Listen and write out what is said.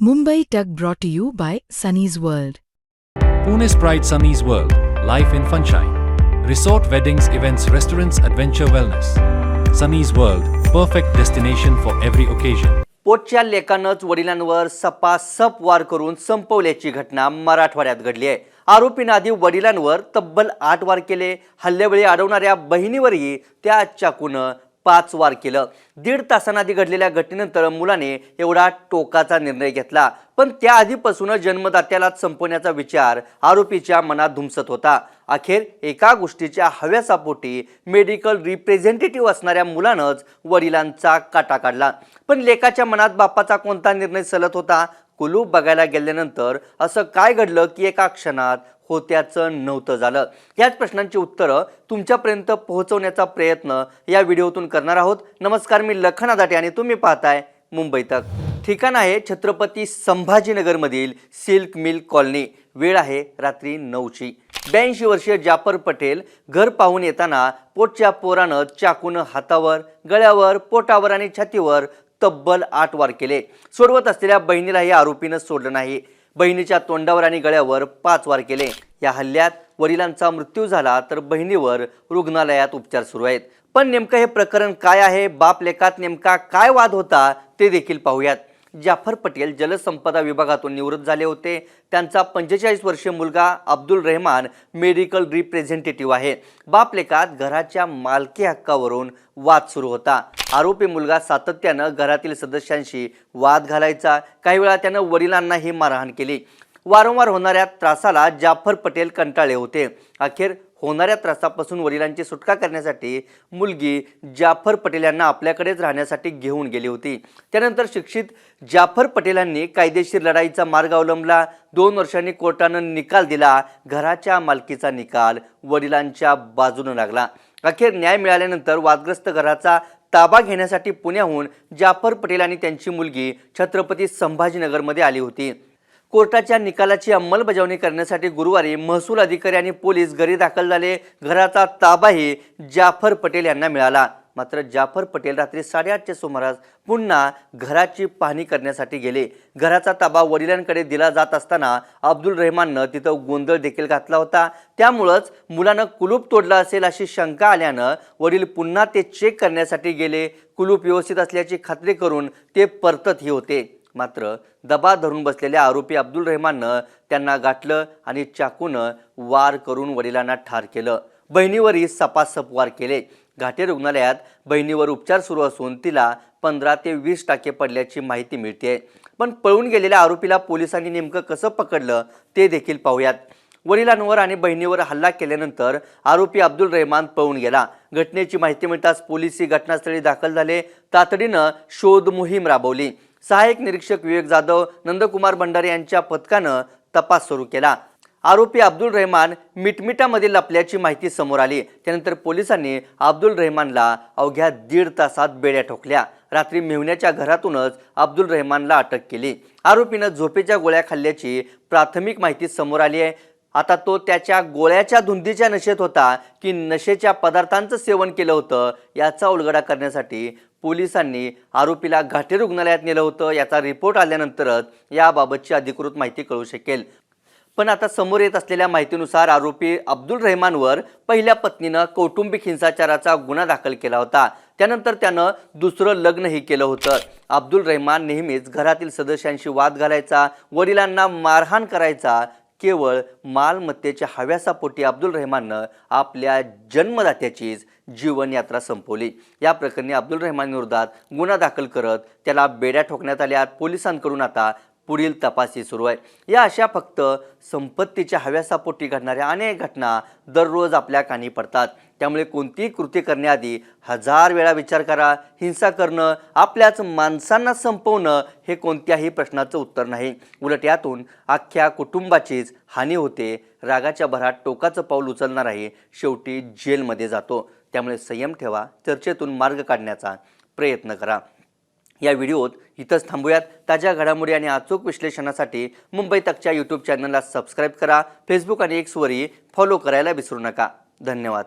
Mumbai Tug brought to you by Sunny's World. Pune's Pride Sunny's World, Life in Funshine. Resort weddings, events, restaurants, adventure wellness. Sunny's World, perfect destination for every occasion. पोटच्या लेकानंच वडिलांवर सपासप वार करून संपवल्याची घटना मराठवाड्यात घडली आहे. आरोपीने आधी वडिलांवर तब्बल 8 वार केले. हल्ल्यावेळी अडवणाऱ्या बहिणीवरही त्या चाकूनं 5 वार केलं. 1.5 तासांआधी घडलेल्या घटनेनंतर मुलाने एवढा टोकाचा निर्णय घेतला, पण त्याआधीपासूनच जन्मदात्यालाच संपवण्याचा विचार आरोपीच्या मनात धुमसत होता. अखेर एका गोष्टीच्या हव्यासापोटी मेडिकल रिप्रेझेंटेटिव्ह असणाऱ्या मुलानंच वडिलांचा काटा काढला. पण लेकाच्या मनात बापाचा कोणता निर्णय चलत होता? कुलूप बघायला गेल्यानंतर असं काय घडलं की एका क्षणात होत्याचं नव्हतं झालं? याच प्रश्नांची उत्तरं तुमच्यापर्यंत पोहोचवण्याचा प्रयत्न या व्हिडिओतून करणार आहोत. नमस्कार, मी लखन आदाटे आणि तुम्ही पाहताय मुंबई तक. ठिकाण आहे छत्रपती संभाजीनगरमधील सिल्क मिल कॉलनी. वेळ आहे रात्री 9ची. 82 वर्षीय जाफर पटेल घर पाहून येताना पोटच्या पोरानं चाकूनं हातावर, गळ्यावर, पोटावर आणि छातीवर तब्बल 8 वार केले. सोडवत असलेल्या बहिणीलाही आरोपीनं सोडलं नाही. बहिणीच्या तोंडावर आणि गळ्यावर 5 वार केले. या हल्ल्यात वडिलांचा मृत्यू झाला तर बहिणीवर रुग्णालयात उपचार सुरू आहेत. पण नेमकं हे प्रकरण काय आहे? बाप लेकात नेमका काय वाद होता ते देखील पाहूयात. जाफर पटेल जलसंपदा विभागातून निवृत्त झाले होते. त्यांचा 45 वर्षीय मुलगा अब्दुल रहमान मेडिकल रिप्रेझेंटेटिव्ह आहे. बाप लेकात घराच्या मालकी हक्कावरून वाद सुरू होता. आरोपी मुलगा सातत्यानं घरातील सदस्यांशी वाद घालायचा. काही वेळा त्यानं वडिलांनाही मारहाण केली. वारंवार होणाऱ्या त्रासाला जाफर पटेल कंटाळले होते. अखेर होणाऱ्या त्रासापासून वडिलांची सुटका करण्यासाठी मुलगी जाफर पटेल यांना आपल्याकडेच राहण्यासाठी घेऊन गेली होती. त्यानंतर शिक्षित जाफर पटेलांनी कायदेशीर लढाईचा मार्ग अवलंबला. 2 वर्षांनी कोर्टानं निकाल दिला. घराच्या मालकीचा निकाल वडिलांच्या बाजूने लागला. अखेर न्याय मिळाल्यानंतर वादग्रस्त घराचा ताबा घेण्यासाठी पुण्याहून जाफर पटेल आणि त्यांची मुलगी छत्रपती संभाजीनगरमध्ये आली होती. कोर्टाच्या निकालाची अंमलबजावणी करण्यासाठी गुरुवारी महसूल अधिकारी आणि पोलीस घरी दाखल झाले. घराचा ताबाही जाफर पटेल यांना मिळाला. मात्र जाफर पटेल रात्री 8:30च्या सुमारास पुन्हा घराची पाहणी करण्यासाठी गेले. घराचा ताबा वडिलांकडे दिला जात असताना अब्दुल रहमाननं तिथं गोंधळ देखील घातला होता. त्यामुळंच मुलानं कुलूप तोडलं असेल अशी शंका आल्यानं वडील पुन्हा ते चेक करण्यासाठी गेले. कुलूप व्यवस्थित असल्याची खात्री करून ते परततही होते. मात्र दबा धरून बसलेल्या आरोपी अब्दुल रहमाननं त्यांना गाठलं आणि चाकूनं वार करून वडिलांना ठार केलं. बहिणीवरही सपासप वार केले. घाटे रुग्णालयात बहिणीवर उपचार सुरू असून तिला 15 ते 20% पडल्याची माहिती मिळते. पण पळून गेलेल्या आरोपीला पोलिसांनी नेमकं कसं पकडलं ते देखील पाहूयात. वडिलांवर आणि बहिणीवर हल्ला केल्यानंतर आरोपी अब्दुल रहमान पळून गेला. घटनेची माहिती मिळताच पोलिसही घटनास्थळी दाखल झाले. तातडीनं शोध मोहीम राबवली. सहाय्यक निरीक्षक विवेक जाधव, नंदकुमार भंडारे यांच्या पथकानं तपास सुरू केला. आरोपी अब्दुल रहमान मिटमिटामध्ये लपल्याची माहिती समोर आली. त्यानंतर पोलिसांनी अब्दुल रहमानला अवघ्या 1.5 तासात बेड्या ठोकल्या. रात्री मेहुण्याच्या घरातूनच अब्दुल रहमानला अटक केली. आरोपीनं झोपेच्या गोळ्या खाल्ल्याची प्राथमिक माहिती समोर आली आहे. आता तो त्याच्या गोळ्याच्या धुंदीच्या नशेत होता की नशेच्या पदार्थांचं सेवन केलं होतं याचा उलगडा करण्यासाठी पोलिसांनी आरोपीला घाटे रुग्णालयात नेलं होतं. याचा रिपोर्ट आल्यानंतरच याबाबतची अधिकृत माहिती कळू शकेल. पण आता समोर येत असलेल्या माहितीनुसार आरोपी अब्दुल रहमानवर पहिल्या पत्नीनं कौटुंबिक हिंसाचाराचा गुन्हा दाखल केला होता. त्यानंतर त्यानं दुसरं लग्नही केलं होतं. अब्दुल रहमान नेहमीच घरातील सदस्यांशी वाद घालायचा, वडिलांना मारहाण करायचा. केवळ मालमत्तेच्या हव्यासापोटी अब्दुल रहमाननं आपल्या जन्मदात्याचीच जीवनयात्रा संपवली. या प्रकरणी अब्दुल रहमान विरोधात गुन्हा दाखल करत त्याला बेड्या ठोकण्यात आल्या. पोलिसांकडून आता पुढील तपासही सुरू आहे. या अशा फक्त संपत्तीच्या हव्यासापोटी घडणाऱ्या अनेक घटना दररोज आपल्या कानी पडतात. त्यामुळे कोणतीही कृती करण्याआधी 1000 वेळा विचार करा. हिंसा करणं, आपल्याच माणसांना संपवणं हे कोणत्याही प्रश्नाचं उत्तर नाही. उलट यातून अख्ख्या कुटुंबाचीच हानी होते. रागाच्या भरात टोकाचं पाऊल उचलणाराही शेवटी जेलमध्ये जातो. त्यामुळे संयम ठेवा. चर्चेतून मार्ग काढण्याचा प्रयत्न करा. या व्हिडिओत इथंच थांबूयात. ताज्या घडामोडी आणि अचूक विश्लेषणासाठी मुंबई तकच्या यूट्यूब चॅनलला सबस्क्राईब करा. फेसबुक आणि एक्सवरही फॉलो करायला विसरू नका. धन्यवाद.